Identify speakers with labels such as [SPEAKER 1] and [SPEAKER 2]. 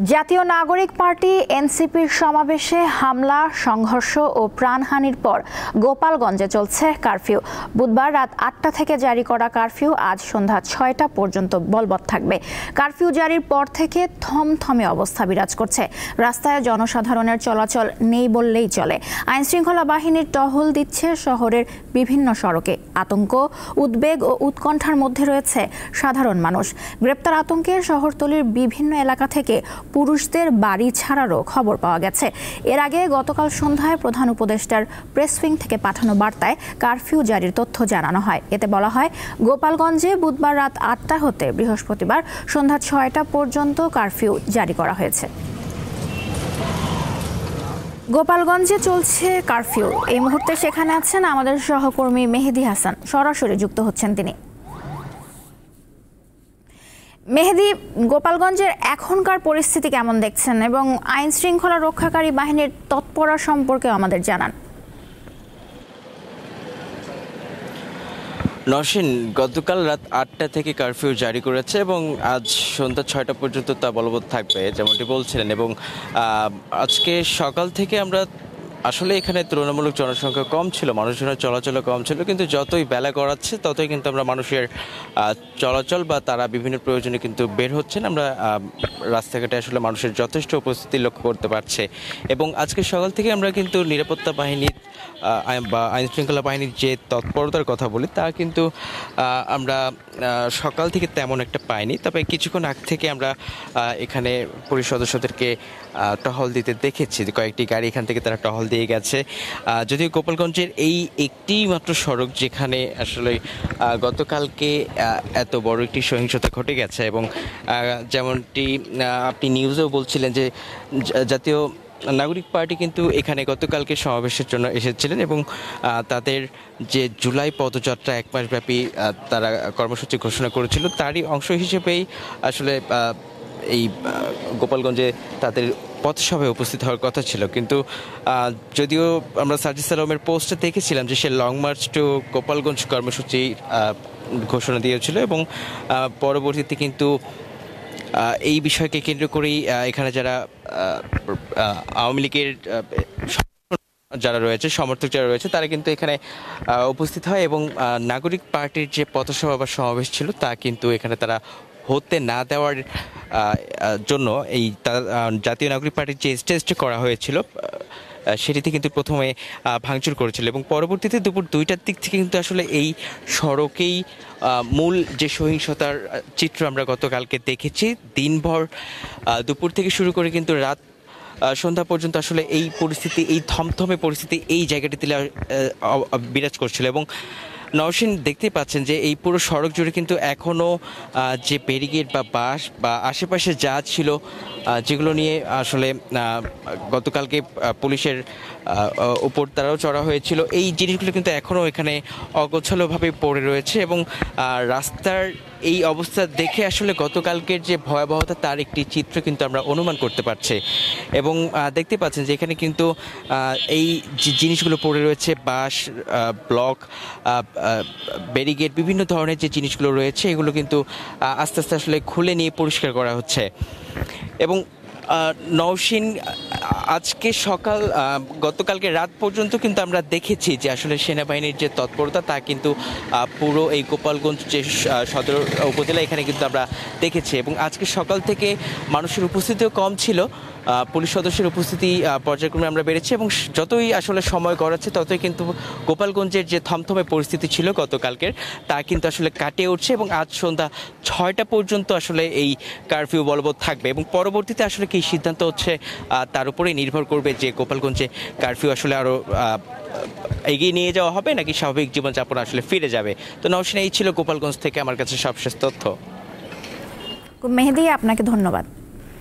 [SPEAKER 1] জাতীয় নাগরিক পার্টি এনসিপির সমাবেশে হামলা, সংঘর্ষ ও প্রাণহানির পর গোপালগঞ্জে চলছে কারফিউ। বুধবার রাত ৮টা থেকে জারি করা কারফিউ আজ সন্ধ্যা ৬টা পর্যন্ত বলবৎ থাকবে। কারফিউ জারির পর থেকে থমথমে অবস্থা বিরাজ করছে। রাস্তায় জনসাধারণের চলাচল নেই বললেই চলে। আইনশৃঙ্খলা বাহিনীর টহল দিচ্ছে শহরের বিভিন্ন সড়কে। আতঙ্ক, উদ্বেগ ও উৎকণ্ঠার মধ্যে রয়েছে সাধারণ মানুষ। গ্রেপ্তার আতঙ্কের শহরতলির বিভিন্ন এলাকা থেকে পুরুষদের বাড়ি ছাড়ারও খবর পাওয়া গেছে। এর আগে গতকাল সন্ধ্যায় প্রধান উপদেষ্টার প্রেস উইং থেকে পাঠানো বার্তায় কারফিউ জারির তথ্য জানানো হয়। এতে বলা হয়, গোপালগঞ্জে বুধবার রাত ৮টা হতে বৃহস্পতিবার সন্ধ্যা ৬টা পর্যন্ত কারফিউ জারি করা হয়েছে। গোপালগঞ্জে চলছে কারফিউ। এই মুহূর্তে সেখানে আছেন আমাদের সহকর্মী মেহেদি হাসান, সরাসরি যুক্ত হচ্ছেন তিনি। মেহেদি, গোপালগঞ্জের এখনকার পরিস্থিতি কেমন দেখছেন এবং আইন শৃঙ্খলা রক্ষাকারী বাহিনীর তৎপরতা সম্পর্কে আমাদের জানান।
[SPEAKER 2] নওশীন, গতকাল রাত ৮টা থেকে কারফিউ জারি করেছে এবং আজ সন্ধ্যা ৬টা পর্যন্ত তা বলবৎ থাকবে, যেমনটি বলছিলেন। এবং আজকে সকাল থেকে আমরা আসলে এখানে তুলনামূলক জনসংখ্যা কম ছিল, মানুষজনের চলাচল কম ছিল, কিন্তু যতই বেলা গড়াচ্ছে ততই কিন্তু আমরা মানুষের চলাচল বা তারা বিভিন্ন প্রয়োজনে কিন্তু বের হচ্ছেন। আমরা রাস্তাঘাটে আসলে মানুষের যথেষ্ট উপস্থিতি লক্ষ্য করতে পারছে। এবং আজকে সকাল থেকে আমরা কিন্তু নিরাপত্তা বাহিনীর বা আইনশৃঙ্খলা বাহিনীর যে তৎপরতার কথা বলি, তা কিন্তু আমরা সকাল থেকে তেমন একটা পাইনি। তবে কিছুক্ষণ আগ থেকে আমরা এখানে পুলিশ সদস্যদেরকে টহল দিতে দেখেছি। কয়েকটি গাড়ি এখান থেকে তারা টহল দিয়ে গেছে। যদিও গোপালগঞ্জের এই একটি মাত্র সড়ক যেখানে আসলে গতকালকে এত বড় একটি সহিংসতা ঘটে গেছে, এবং যেমনটি আপনি নিউজেও বলছিলেন যে জাতীয় নাগরিক পার্টি কিন্তু এখানে গতকালকে সমাবেশের জন্য এসেছিলেন এবং তাদের যে জুলাই পদযাত্রা ১ মাসব্যাপী তারা কর্মসূচি ঘোষণা করেছিল, তারই অংশ হিসেবেই আসলে এই গোপালগঞ্জে তাদের পথসভায় উপস্থিত হওয়ার কথা ছিল। কিন্তু যদিও আমরা সার্জিস আলমের পোস্টে দেখেছিলাম যে সে লং মার্চ টু গোপালগঞ্জ কর্মসূচি ঘোষণা দিয়েছিল, এবং পরবর্তীতে কিন্তু এই বিষয়কে কেন্দ্র করেই এখানে যারা আওয়ামী লীগের যারা রয়েছে, সমর্থক যারা রয়েছে, তারা কিন্তু এখানে উপস্থিত হয় এবং নাগরিক পার্টির যে পথসভা বা সমাবেশ ছিল তা কিন্তু এখানে তারা হতে না দেওয়ার জন্য এই জাতীয় নাগরিক পার্টির যে স্টেজটি করা হয়েছিল সেটিতে কিন্তু প্রথমে ভাঙচুর করেছিল, এবং পরবর্তীতে দুপুর ২টার দিক থেকে কিন্তু আসলে এই সড়কেই মূল যে সহিংসতার চিত্র আমরা গতকালকে দেখেছি। দিনভর দুপুর থেকে শুরু করে কিন্তু রাত সন্ধ্যা পর্যন্ত আসলে এই পরিস্থিতি, এই থমথমে পরিস্থিতি এই জায়গাটিতে বিরাজ করছিল। এবং নওশীন, দেখতেই পাচ্ছেন যে এই পুরো সড়ক জুড়ে কিন্তু এখনও যে ব্যারিকেড বা বাঁশ বা আশেপাশে যা ছিল, যেগুলো নিয়ে আসলে গতকালকে পুলিশের উপর তারাও চড়া হয়েছিল, এই জিনিসগুলো কিন্তু এখনও এখানে অগোছালোভাবে পড়ে রয়েছে। এবং রাস্তার এই অবস্থা দেখে আসলে গতকালকের যে ভয়াবহতা তার একটি চিত্র কিন্তু আমরা অনুমান করতে পারছি। এবং দেখতে পাচ্ছেন যে এখানে কিন্তু এই যে জিনিসগুলো পড়ে রয়েছে, বাঁশ, ব্লক, ব্যারিকেড, বিভিন্ন ধরনের যে জিনিসগুলো রয়েছে, এগুলো কিন্তু আস্তে আস্তে আসলে খুলে নিয়ে পরিষ্কার করা হচ্ছে। এবং নওশীন, আজকে গতকালকে রাত পর্যন্ত কিন্তু আমরা দেখেছি যে আসলে সেনাবাহিনীর যে তৎপরতা তা কিন্তু পুরো এই গোপালগঞ্জ যে সদর উপজেলা এখানে কিন্তু আমরা দেখেছি। এবং আজকে সকাল থেকে মানুষের উপস্থিতিও কম ছিল, পুলিশ সদস্যের উপস্থিতি পর্যায়ক্রমে আমরা বেড়েছি, এবং যতই আসলে সময় গড়াচ্ছে ততই কিন্তু গোপালগঞ্জের যে থমথমে পরিস্থিতি ছিল গতকালকের তা কিন্তু আসলে কাটিয়ে উঠছে। এবং আজ সন্ধ্যা ৬টা পর্যন্ত আসলে এই কারফিউ বলবৎ থাকবে, এবং পরবর্তীতে আসলে কি সিদ্ধান্ত হচ্ছে তার উপরেই নির্ভর করবে যে গোপালগঞ্জে কারফিউ আসলে আরও এগিয়ে নিয়ে যাওয়া হবে নাকি স্বাভাবিক জীবনযাপন আসলে ফিরে যাবে। তো নওশীন, এই ছিল গোপালগঞ্জ থেকে আমার কাছে সবশেষ তথ্য।
[SPEAKER 1] মেহেদি, আপনাকে ধন্যবাদ।